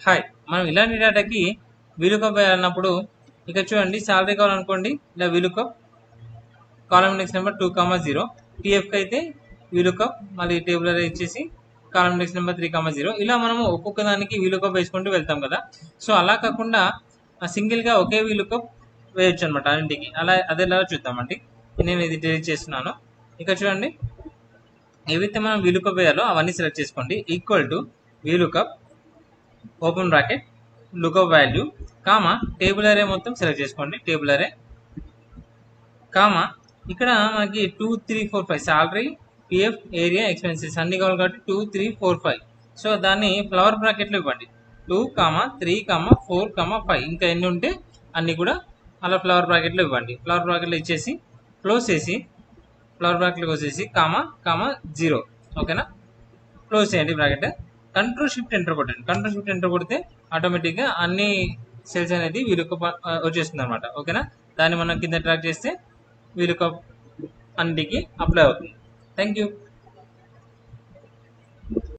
Hi, మనం ఇలాంటి డేటాకి VLOOKUP వేయాలన్నప్పుడు ఇక్కడ చూడండి, సాలరీ కావాలనుకోండి, ఇలా వీలుకప్ కాలం ఇండెక్స్ నెంబర్ 2,0, టీఎఫ్కి అయితే వీలుకప్ మళ్ళీ టేబుల్ అరే ఇచ్చేసి కాలం ఇండెక్స్ నెంబర్ 3,0. ఇలా మనము ఒక్కొక్క దానికి వీలుకప్ వేసుకుంటూ వెళ్తాం కదా. సో అలా కాకుండా సింగిల్గా ఒకే వీలుకప్ వేయొచ్చు అనమాట అన్నింటికి. అదే ఎలా చూద్దామండి. నేను ఇది డిలీట్ చేస్తున్నాను. ఇక్కడ చూడండి, ఏవైతే మనం వీలుకప్ వేయాలో అవన్నీ సెలెక్ట్ చేసుకోండి. Equal to VLOOKUP open bracket lookup value comma table అరే మొత్తం సెలెక్ట్ చేసుకోండి. టేబుల్ అరే కామా ఇక్కడ మనకి 2, 3, 4, 5 సాలరీ, పిఎఫ్, ఏరియా, ఎక్స్పెన్సెస్ అన్ని కావాలి కాబట్టి 2, 3, 4, 5. సో దాన్ని ఫ్లవర్ బ్రాకెట్లో ఇవ్వండి. 2, 3, 4, 5 ఇంకా ఎన్ని ఉంటే అన్ని కూడా అలా ఫ్లవర్ బ్రాకెట్లో ఇవ్వండి. ఫ్లవర్ బ్రాకెట్లో ఇచ్చేసి క్లోజ్ చేసి ఫ్లవర్ బ్రాకెట్లోకి వచ్చేసి కామా 0. ఓకేనా, క్లోజ్ చేయండి బ్రాకెట్. కంట్రోల్ షిఫ్ట్ ఎంటర్ కొట్టండి. కంట్రోల్ షిఫ్ట్ ఎంటర్ కొడితే ఆటోమేటిక్గా అన్ని సెల్స్ అనేది వీలుక వచ్చేస్తుంది అనమాట. ఓకేనా, దాన్ని మనం కింద ట్రాక్ చేస్తే వీలుక అన్నిటికీ అప్లై అవుతుంది. Thank you.